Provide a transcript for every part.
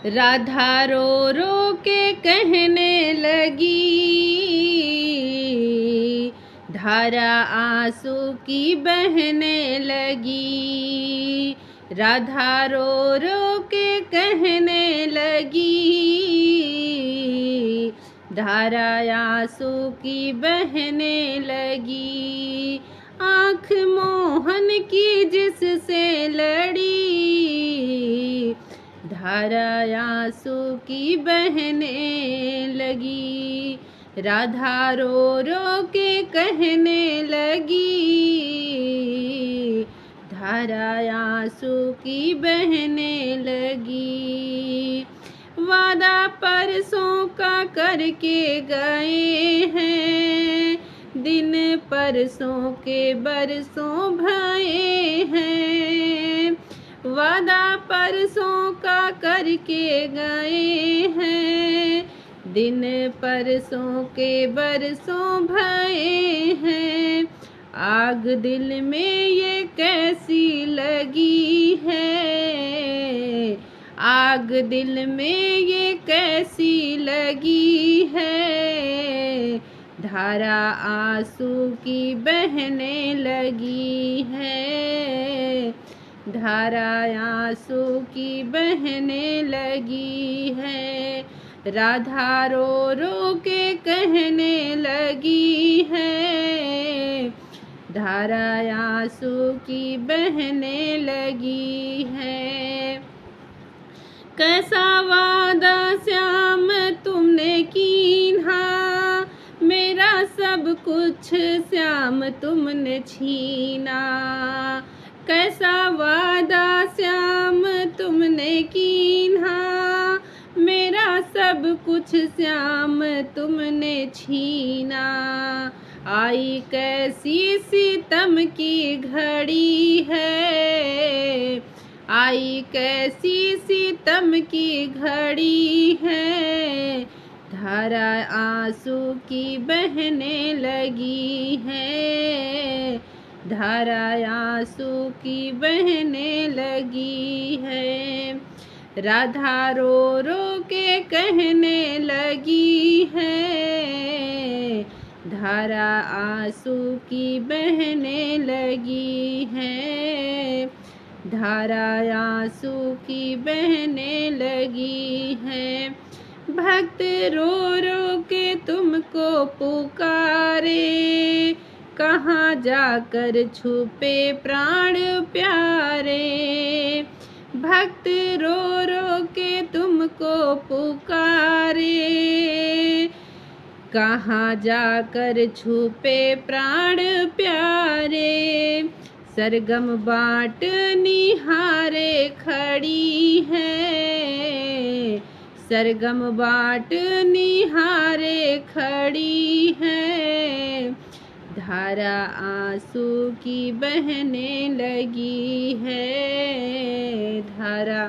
राधा रो रो के कहने लगी, धारा आंसू की बहने लगी। राधा रो रो के कहने लगी, धारा आंसू की बहने लगी। आँख मोहन की जिससे लड़ी, धारा आंसू की बहने लगी। राधा रो रो के कहने लगी, धारा आंसू की बहने लगी। वादा परसों का करके गए हैं, दिन परसों के बरसों भये हैं। वादा परसों का करके गए हैं, दिन परसों के बरसों भये हैं। आग दिल में ये कैसी लगी है, आग दिल में ये कैसी लगी है। धारा आंसू की बहने लगी है, धारा आंसू की बहने लगी है। राधा रो रो के कहने लगी है, धारा आंसू की बहने लगी है। कैसा वादा श्याम तुमने कीन्हा, मेरा सब कुछ श्याम तुमने छीना। कैसा वादा श्याम तुमने कीन्हा, मेरा सब कुछ श्याम तुमने छीना। आई कैसी सितम की घड़ी है, आई कैसी सितम की घड़ी है। धारा आंसू की बहने लगी है, धारा आंसू की बहने लगी है। राधा रो रो के कहने लगी है, धारा आंसू की बहने लगी है। धारा आंसू की बहने लगी है। भक्त रो रो के तुमको पुकारे, कहाँ जाकर छुपे प्राण प्यारे। भक्त रो रो के तुमको पुकारे, कहाँ जाकर छुपे प्राण प्यारे। सरगम बाट निहारे खड़ी है, सरगम बाट निहारे खड़ी है। धारा आंसू की बहने लगी है, धारा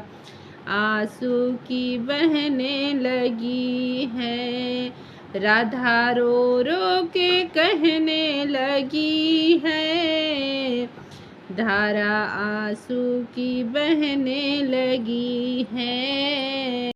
आंसू की बहने लगी है। राधा रो रो के कहने लगी है, धारा आंसू की बहने लगी है।